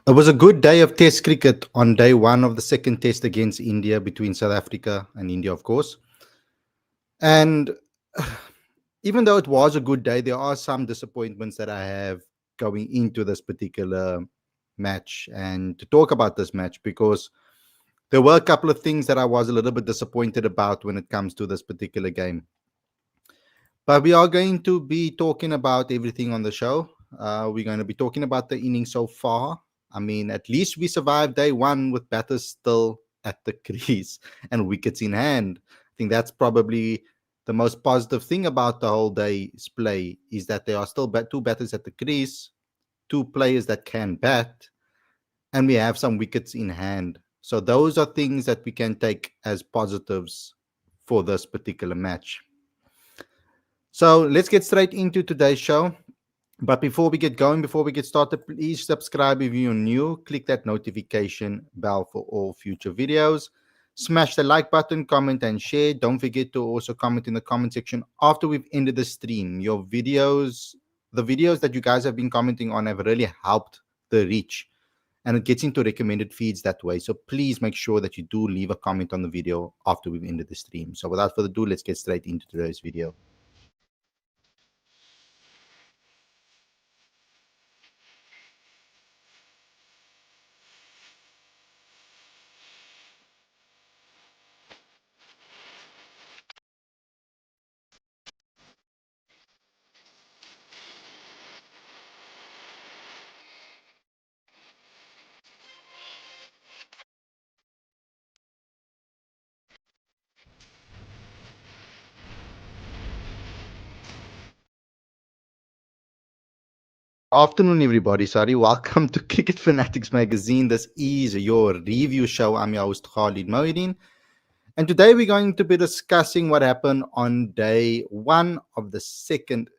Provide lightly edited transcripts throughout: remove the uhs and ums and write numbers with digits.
It was a good day of Test cricket on day one of the second Test against India between South Africa and India, of course. And even though it was a good day, there are some disappointments that I have going into this particular match and to talk about this match because there were a couple of things that I was a little bit disappointed about when it comes to this particular game. But we are going to be talking about everything on the show. We're going to be talking about the inning so far. I mean, at least we survived day one with batters still at the crease and wickets in hand. I think that's probably the most positive thing about the whole day's play is that there are still two batters at the crease, two players that can bat, and we have some wickets in hand. So those are things that we can take as positives for this particular match. So let's get straight into today's show. But before we get going, before we get started, please subscribe if you're new. Click that notification bell for all future videos. Smash the like button, comment, and share. Don't forget to also comment in the comment section after we've ended the stream. Your videos, the videos that you guys have been commenting on, have really helped the reach, and it gets into recommended feeds that way. So please make sure that you do leave a comment on the video after we've ended the stream. So without further ado, let's get straight into today's video. Afternoon, everybody. Sorry, welcome to Cricket Fanatics Magazine. This is your review show. I'm your host, Khalid Mohideen. And today we're going to be discussing what happened on day one of the second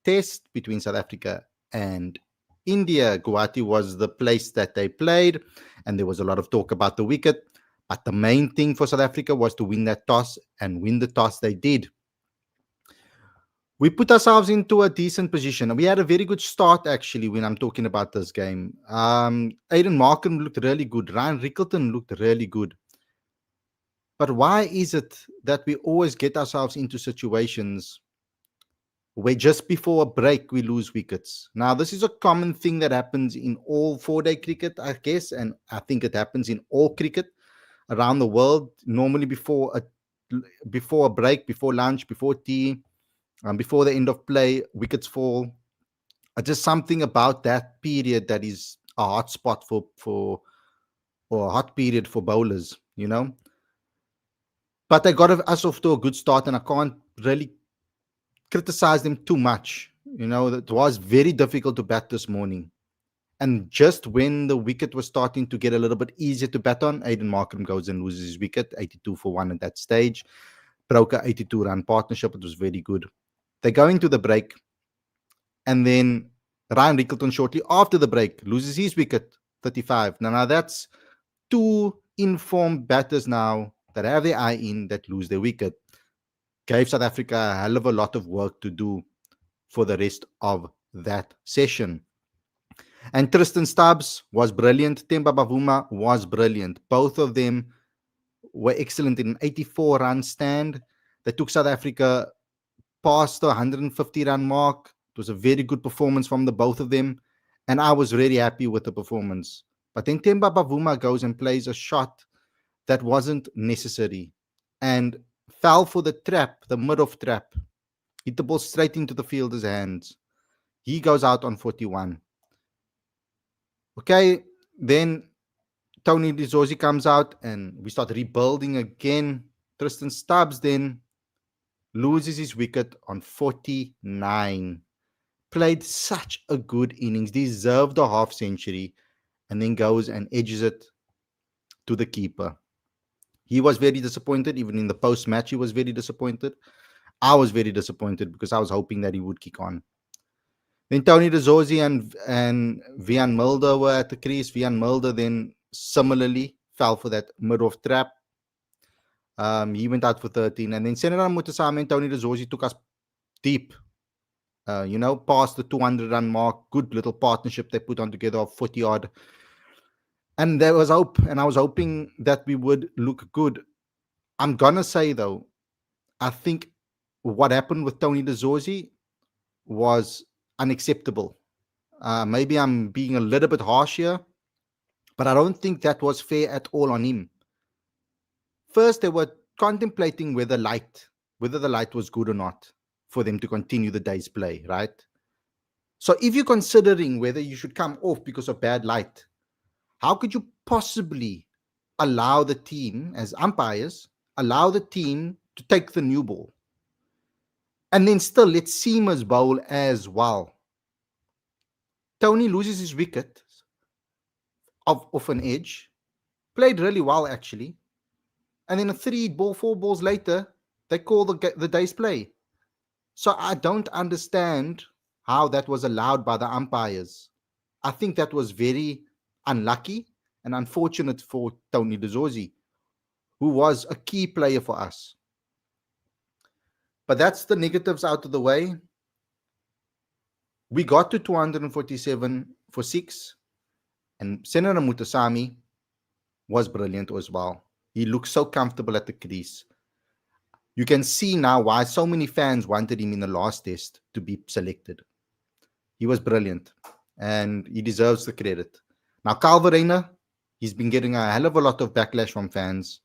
test between South Africa and India. Guwahati was the place that they played, and there was a lot of talk about the wicket. But the main thing for South Africa was to win that toss, and win the toss they did. We put ourselves into a decent position. We had a very good start, actually, when I'm talking about this game. Aiden Markham looked really good. Ryan Rickleton looked really good. But why is it that we always get ourselves into situations where just before a break we lose wickets? Now, this is a common thing that happens in all 4-day cricket, I guess, and I think it happens in all cricket around the world. Normally, before a break, before lunch, before tea, before the end of play, wickets fall. Just something about that period that is a hot spot for or a hot period for bowlers. But they got us off to a good start, and I can't really criticize them too much. It was very difficult to bat this morning. And just when the wicket was starting to get a little bit easier to bat on, Aiden Markham goes and loses his wicket, 82 for 1 at that stage. Broke a 82-run partnership. It was very good. They go into the break, and then Ryan Rickleton shortly after the break loses his wicket, 35. Now that's two informed batters now that have their eye in that lose their wicket. Gave South Africa a hell of a lot of work to do for the rest of that session. And Tristan Stubbs was brilliant. Themba Bavuma was brilliant. Both of them were excellent in an 84-run stand that took South Africa past the 150-run mark. It was a very good performance from the both of them, and I was really happy with the performance. But then Themba Bavuma goes and plays a shot that wasn't necessary and fell for the trap, the mid-off trap. Hit the ball straight into the fielder's hands. He goes out on 41. Okay, then Tony Dizorzi comes out and we start rebuilding again. Tristan Stubbs then loses his wicket on 49. Played such a good innings, deserved a half century, and then goes and edges it to the keeper. He was very disappointed. Even in the post-match, he was very disappointed. I was very disappointed because I was hoping that he would kick on. Then Tony Dizorzi and Vian Mulder were at the crease. Vian Mulder then similarly fell for that mid-off trap. He went out for 13. And then Senator Mutasame and Tony Dizorzi took us deep, past the 200-run mark. Good little partnership they put on together of 40-odd. And there was hope, and I was hoping that we would look good. I'm gonna say though, I think what happened with Tony DeZorzi was unacceptable. Maybe I'm being a little bit harsh here, but I don't think that was fair at all on him. First, they were contemplating whether the light was good or not for them to continue the day's play, right? So if you're considering whether you should come off because of bad light, how could you possibly allow the team, as umpires, allow the team to take the new ball? And then still let Seamers bowl as well. Tony loses his wicket off an edge, played really well actually, and then four balls later, they call the day's play. So I don't understand how that was allowed by the umpires. I think that was very unlucky and unfortunate for Tony DeZorzi, who was a key player for us. But that's the negatives out of the way. We got to 247 for 6, and Senator Mutasami was brilliant as well. He looked so comfortable at the crease. You can see now why so many fans wanted him in the last test to be selected. He was brilliant, and he deserves the credit. Now, Calvarena, he's been getting a hell of a lot of backlash from fans.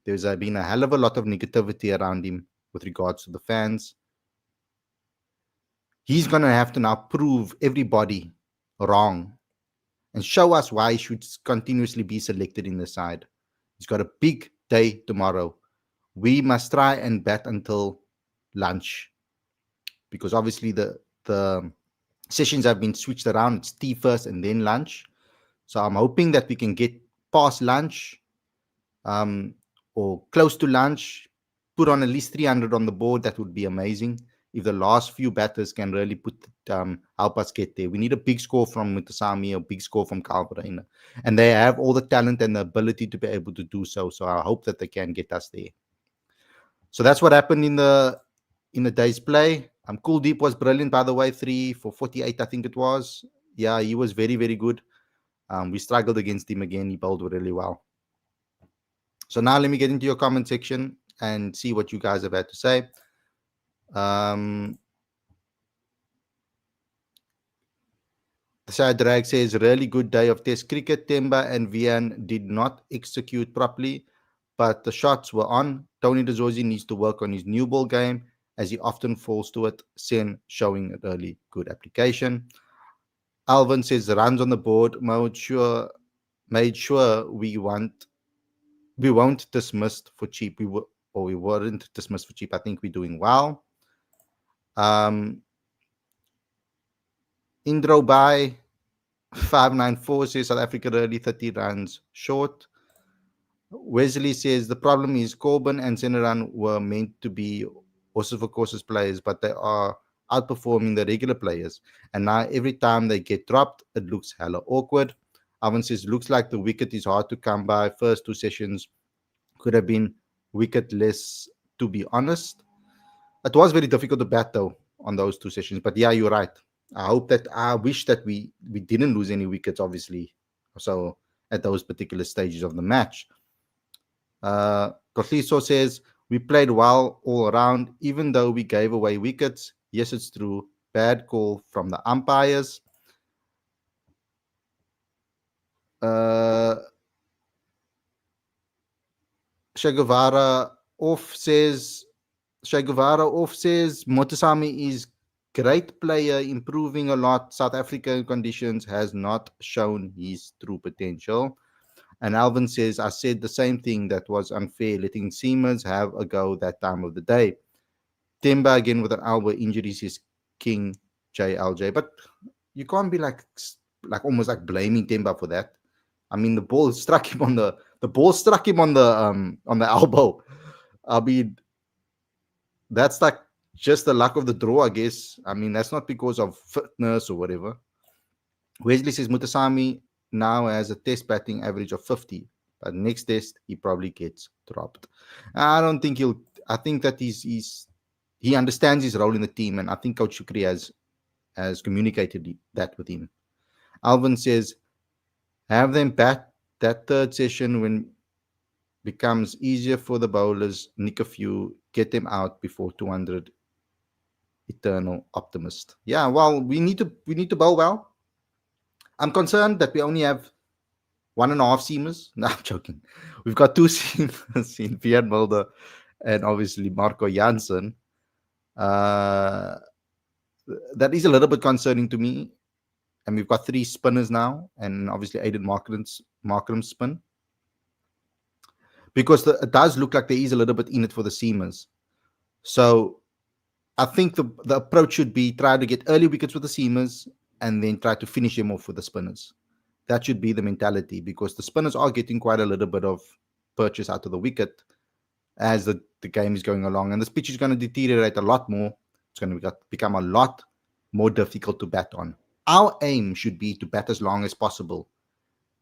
There's been a hell of a lot of negativity around him with regards to the fans. He's going to have to now prove everybody wrong and show us why he should continuously be selected in the side. He's got a big day tomorrow. We must try and bat until lunch, because obviously the sessions have been switched around. It's tea first and then lunch. So I'm hoping that we can get past lunch or close to lunch, put on at least 300 on the board. That would be amazing. If the last few batters can really help us get there. We need a big score from Mutasami, a big score from Calvarena. And they have all the talent and the ability to be able to do so. So I hope that they can get us there. So that's what happened in the day's play. Kuldeep was brilliant, by the way, 3 for 48, I think it was. Yeah, he was very, very good. We struggled against him again. He bowled really well. So now let me get into your comment section and see what you guys have had to say. The Sad Drag says, really good day of test cricket. Temba and Vian did not execute properly, but the shots were on. Tony DeZorzi needs to work on his new ball game, as he often falls to it. Sen showing a really good application. Alvin says, runs on the board, made sure we won't dismissed for cheap. We weren't dismissed for cheap. I think we're doing well. Indro by 594 says South Africa early 30 runs short. Wesley says the problem is Corbin and Senaran were meant to be horses for courses players, but they are outperforming the regular players. And now every time they get dropped, it looks hella awkward. Alvin says, looks like the wicket is hard to come by. First 2 sessions could have been wicketless, to be honest. It was very difficult to bat, though, on those 2 sessions. But yeah, you're right. I wish that we didn't lose any wickets, obviously. So at those particular stages of the match. Kotliso says, we played well all around, even though we gave away wickets. Yes, it's true. Bad call from the umpires. Shagavara off says, Motasami is great player, improving a lot. South African conditions has not shown his true potential. And Alvin says, I said the same thing, that was unfair, letting Seamers have a go that time of the day. Temba again with an elbow injury, says King JLJ. But you can't be like almost like blaming Temba for that. I mean, the ball struck him on the elbow. I mean, that's like just the luck of the draw, I guess. I mean, that's not because of fitness or whatever. Wesley says Mutasami now has a test batting average of 50, but next test he probably gets dropped. I don't think he'll. I think that he understands his role in the team, and I think Coach Shukri has communicated that with him. Alvin says, have them bat that third session when becomes easier for the bowlers, nick a few, get them out before 200. Eternal optimist. Yeah, well, we need to bowl well. I'm concerned that we only have one and a half seamers. No, I'm joking. We've got two seamers in Vian Mulder and obviously Marco Janssen. Uh, that is a little bit concerning to me. And we've got three spinners now, and obviously Aiden Markram's spin. Because it does look like there is a little bit in it for the seamers. So I think the approach should be try to get early wickets with the seamers and then try to finish them off with the spinners. That should be the mentality because the spinners are getting quite a little bit of purchase out of the wicket as the game is going along. And this pitch is going to deteriorate a lot more. It's going to become a lot more difficult to bat on. Our aim should be to bat as long as possible,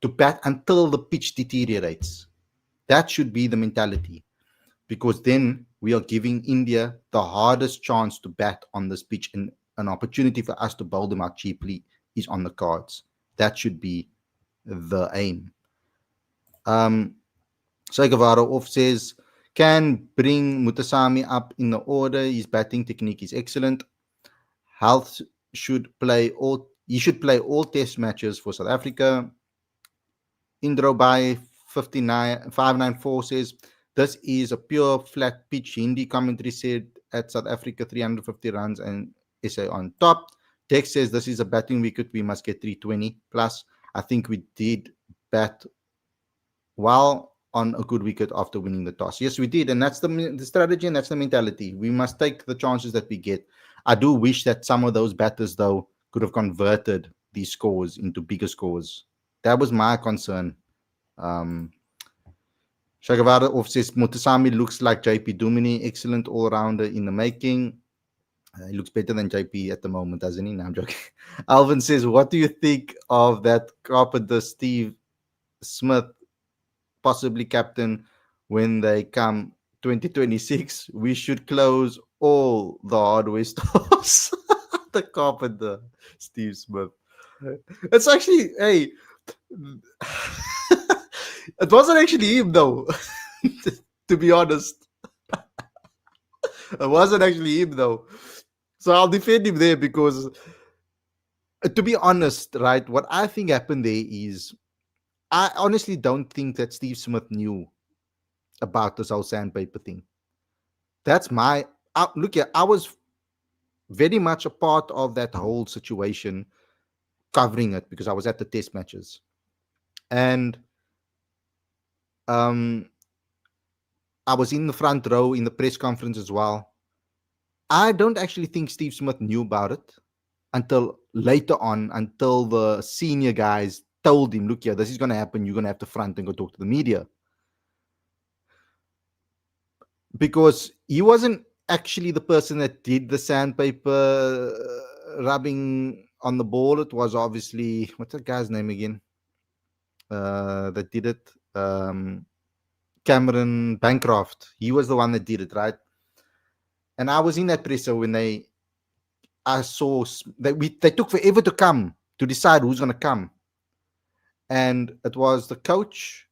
to bat until the pitch deteriorates. That should be the mentality because then we are giving India the hardest chance to bat on this pitch, and an opportunity for us to bowl them out cheaply is on the cards. That should be the aim. Saigavara off says, can bring Mutasami up in the order. His batting technique is excellent. Health should play all. He should play all test matches for South Africa. Indro by 594 says, this is a pure flat pitch. Hindi commentary said at South Africa 350 runs and SA on top. Tex says this is a batting wicket. We must get 320 plus. I think we did bat well on a good wicket after winning the toss. Yes, we did. And that's the strategy and that's the mentality. We must take the chances that we get. I do wish that some of those batters, though, could have converted these scores into bigger scores. That was my concern. Shagavara off says, Mutasami looks like JP Dumini, excellent all-rounder in the making. He looks better than JP at the moment, doesn't he? No, I'm joking. Alvin says, what do you think of that Carpenter Steve Smith possibly captain when they come 2026? We should close all the hardware stores. The Carpenter Steve Smith. It's actually, hey, it wasn't actually him though. To be honest, it wasn't actually him though. So I'll defend him there because, to be honest, right, what I think happened there is I honestly don't think that Steve Smith knew about this whole sandpaper thing. That's my look here. I was very much a part of that whole situation, covering it because I was at the test matches, and I was in the front row in the press conference as well. I don't actually think Steve Smith knew about it until later on, until the senior guys told him, look here, this is going to happen. You're going to have to front and go talk to the media. Because he wasn't actually the person that did the sandpaper rubbing on the ball. It was obviously, what's that guy's name again? That did it. Cameron Bancroft. He was the one that did it, right? And I was in that presser when I saw that they took forever to come to decide who's going to come. And it was the coach,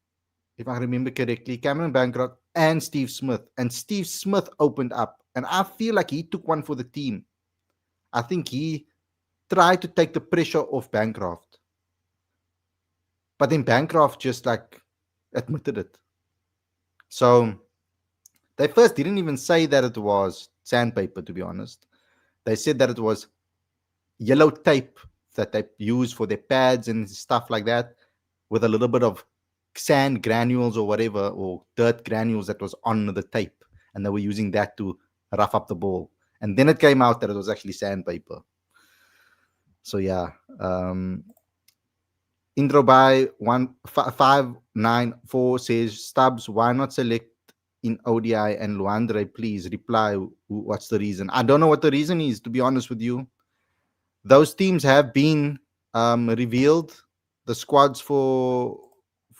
if I remember correctly, Cameron Bancroft and Steve Smith. And Steve Smith opened up. And I feel like he took one for the team. I think he tried to take the pressure off Bancroft. But then Bancroft just like admitted it. So they first didn't even say that it was sandpaper, to be honest. They said that it was yellow tape that they use for their pads and stuff like that, with a little bit of sand granules or whatever, or dirt granules that was on the tape. And they were using that to rough up the ball. And then it came out that it was actually sandpaper. So yeah. Indro by 1594 says, Stubbs, why not select in ODI and Luandre? Please reply. What's the reason? I don't know what the reason is, to be honest with you. Those teams have been revealed. The squads for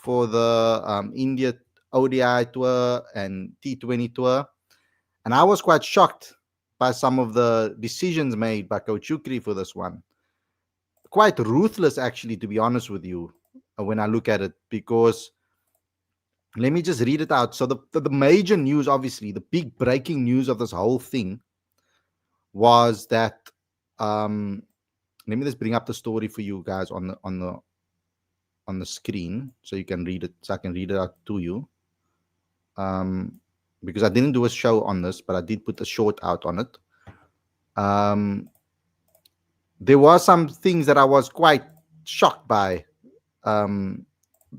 the India ODI tour and T20 tour. And I was quite shocked by some of the decisions made by Coach Chukri for this one. Quite ruthless, actually, to be honest with you. when I look at it, because let me just read it out. So the major news, obviously, the big breaking news of this whole thing was that let me just bring up the story for you guys on the screen so you can read it, so I can read it out to you. Because I didn't do a show on this, but I did put a short out on it. There were some things that I was quite shocked by.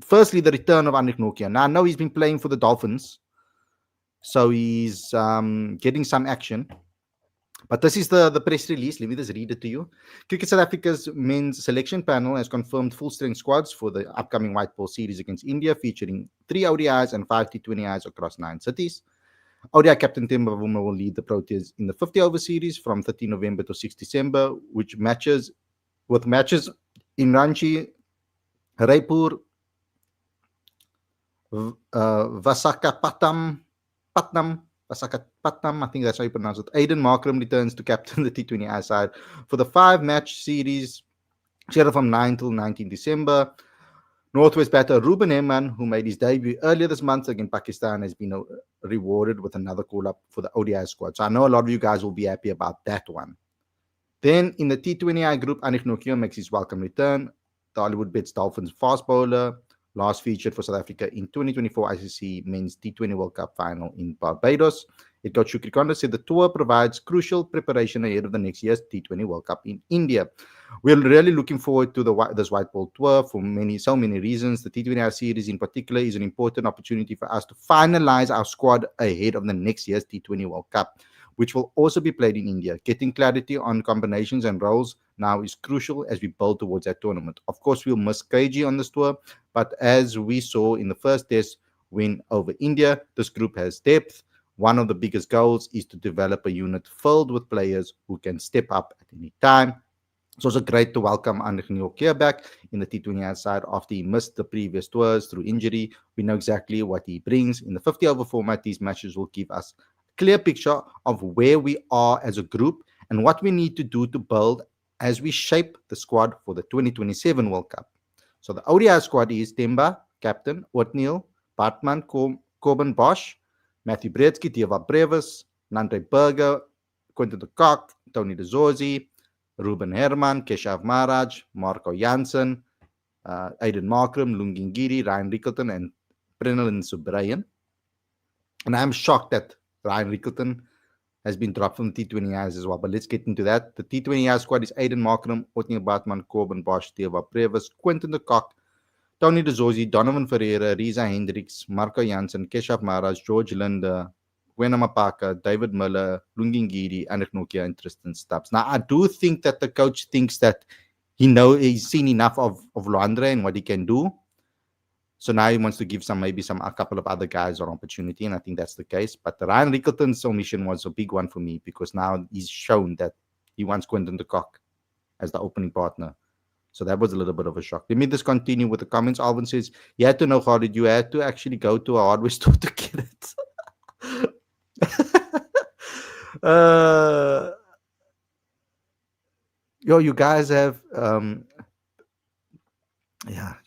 Firstly, the return of Anrik Nokia. Now I know he's been playing for the Dolphins, so he's getting some action. But this is the press release. Let me just read it to you. Cricket South Africa's men's selection panel has confirmed full-strength squads for the upcoming White Ball series against India, featuring 3 ODIs and 5 T20Is across 9 cities. ODI captain Tim Bavuma will lead the Proteas in the 50-over series from 30 November to 6 December, with matches in Ranchi, Raipur, Visakhapatnam, I think that's how you pronounce it. Aiden Markram returns to captain the T20I side for the 5-match series scheduled from 9 till 19 December. Northwest batter Ruben Herman, who made his debut earlier this month against Pakistan, has been rewarded with another call-up for the ODI squad. So I know a lot of you guys will be happy about that one. Then in the T20I group, Anrik Nokia makes his welcome return. The Hollywood Bets Dolphins fast bowler last featured for South Africa in 2024 ICC Men's T20 World Cup final in Barbados. Head coach Shukri Konda said the tour provides crucial preparation ahead of the next year's T20 World Cup in India. We're really looking forward to this white ball tour for so many reasons. The T20I series in particular is an important opportunity for us to finalize our squad ahead of the next year's T20 World Cup, which will also be played in India. Getting clarity on combinations and roles now is crucial as we build towards that tournament. Of course, we'll miss KG on this tour, but as we saw in the first test win over India, this group has depth. One of the biggest goals is to develop a unit filled with players who can step up at any time. It's also great to welcome Anrik Nokia back in the T20I side after he missed the previous tours through injury. We know exactly what he brings. In the 50-over format, these matches will give us a clear picture of where we are as a group and what we need to do to build as we shape the squad for the 2027 World Cup. So the ODI squad is Temba, captain, Otniel, Bartman, Corbin Bosch, Matthew Bretsky, Dieva Brevis, Nandre Berger, Quentin de Kock, Tony de Zorzi, Ruben Herman, Keshav Maharaj, Marco Janssen, Aiden Markram, Lungingiri, Ryan Rickleton, and Prenelin Subrayan. And I'm shocked that Ryan Rickleton has been dropped from the T20Is as well. But let's get into that. The T20I squad is Aiden Markram, Otniel Bartman, Corbin Bosch, Dieva Brevis, Quentin de Kock, Tony de Zorzi, Donovan Ferreira, Riza Hendricks, Marco Janssen, Keshav Maharaj, George Linde, Gwena Mapaka, David Miller, Lungingiri, Anrik Nokia, and Tristan Stubbs. Now, I do think that the coach thinks that he's seen enough of Luandre and what he can do. So now he wants to give a couple of other guys an opportunity, and I think that's the case. But Ryan Rickleton's omission was a big one for me because now he's shown that he wants Quentin de Kock as the opening partner. So that was a little bit of a shock. Let me just continue with the comments. Alvin says, you had to know, Khalid, you had to actually go to a hardware store to get it. You guys have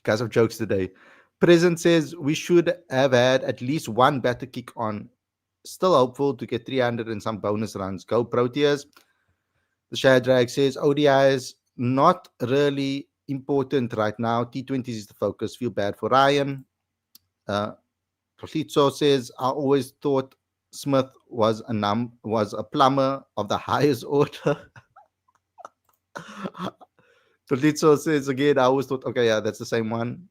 guys have jokes today. Present says we should have had at least one batter kick on. Still hopeful to get 300 and some bonus runs. Go Proteas. The Shadrag says ODI is not really important right now. T20s is the focus. Feel bad for Ryan. Profitso says I always thought Smith was a plumber of the highest order. Profitso says again, I always thought, okay, yeah, that's the same one.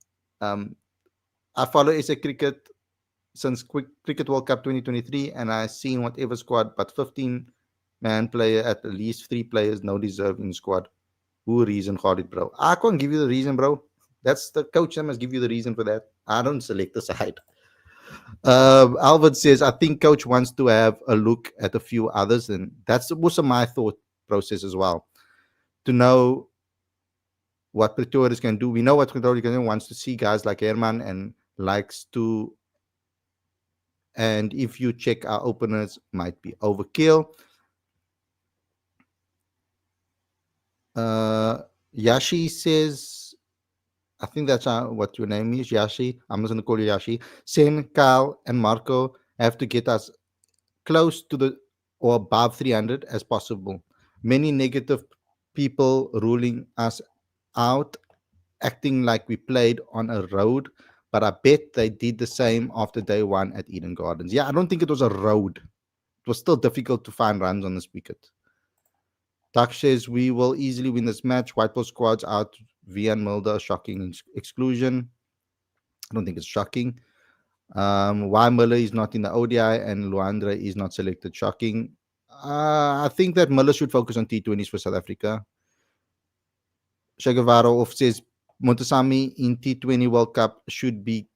I follow SA Cricket since Cricket World Cup 2023, and I've seen whatever squad, but 15-man player at least 3 players, no deserve in squad. Who reason, Khalid, bro? I can't give you the reason, bro. That's the coach that must give you the reason for that. I don't select the side. Alvin says, I think coach wants to have a look at a few others, and that's also my thought process as well. To know what Pretoria can do. We know what Pretoria can do. Wants to see guys like Herman and likes to. And if you check our openers, might be overkill. Yashi says I think that's what your name is, Yashi. I'm just going to call you Yashi. Sen, Kyle, and Marco have to get us close to the or above 300 as possible. Many negative people ruling us out, acting like we played on a road, but I bet they did the same after day one at Eden Gardens. Yeah, I don't think it was a road. It was still difficult to find runs on this wicket. Tuck says we will easily win this match. White ball squads out via Mulder, shocking exclusion. I don't think it's shocking. Why Miller is not in the ODI and Luandra is not selected, shocking. I think that Miller should focus on T20s for South Africa. Shagavaro says Montesami in T20 World Cup should be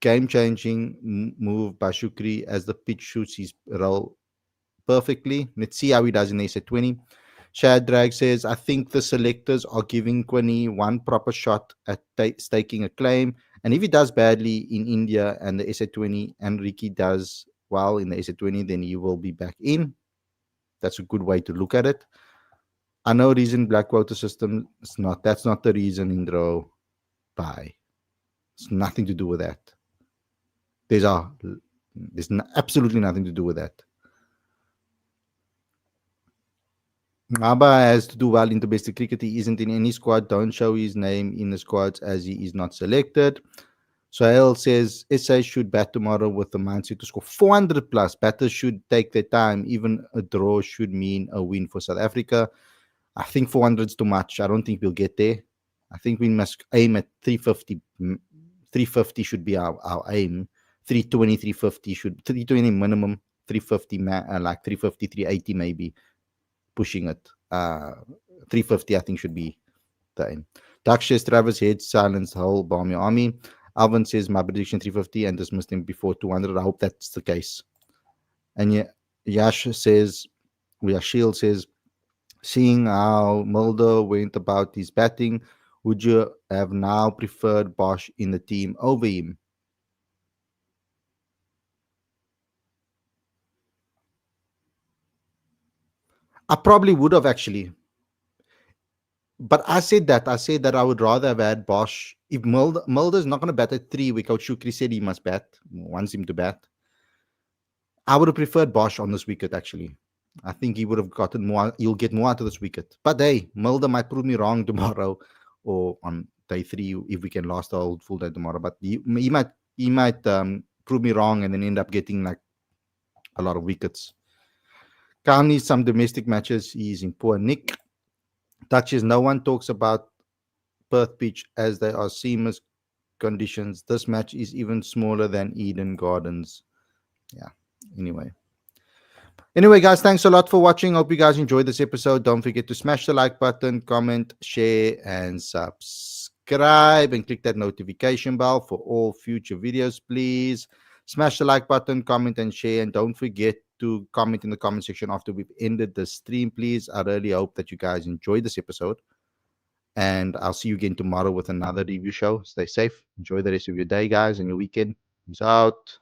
game changing move by Shukri as the pitch shoots his role perfectly. Let's see how he does in the SA20. Shadrag says, I think the selectors are giving Quinny one proper shot at staking a claim. And if he does badly in India and the SA20 and Ricky does well in the SA20, then he will be back in. That's a good way to look at it. I know reason black quota system is not. That's not the reason, Indro. Bye. It's nothing to do with that. There's absolutely nothing to do with that. Maba has to do well in domestic cricket. He isn't in any squad. Don't show his name in the squads as he is not selected. Sohail says SA should bat tomorrow with the mindset to score 400 plus. Batters should take their time. Even a draw should mean a win for South Africa. I think 400 is too much. I don't think we'll get there. I think we must aim at 350. 350 should be our aim. 320, 350 should 320 minimum. 350 like 350, 380 maybe. Pushing it. 350 I think should be the aim. Dark says Travis Head silenced the whole Barmy army. Alvin says my prediction 350 and dismissed him before 200. I hope that's the case. And Yash says, Yashil says, seeing how Mulder went about his batting, would you have now preferred Bosch in the team over him? I probably would have actually. But I said that I would rather have had Bosch. If Mulder's not going to bat at 3, where Coach Shukri said he must bat, wants him to bat, I would have preferred Bosch on this wicket, actually. I think he would have gotten more. He'll get more out of this wicket. But hey, Mulder might prove me wrong tomorrow or on day 3 if we can last the whole full day tomorrow. But he might prove me wrong and then end up getting like a lot of wickets. Kyle needs some domestic matches. He's in poor nick. Touches. No one talks about Perth pitch as they are seamless conditions. This match is even smaller than Eden Gardens. Yeah. Anyway, guys, thanks a lot for watching. Hope you guys enjoyed this episode. Don't forget to smash the like button, comment, share, and subscribe. And click that notification bell for all future videos, please. Smash the like button, comment, and share. And don't forget to comment in the comment section after we've ended the stream, please. I really hope that you guys enjoyed this episode. And I'll see you again tomorrow with another review show. Stay safe. Enjoy the rest of your day, guys, and your weekend. Peace out.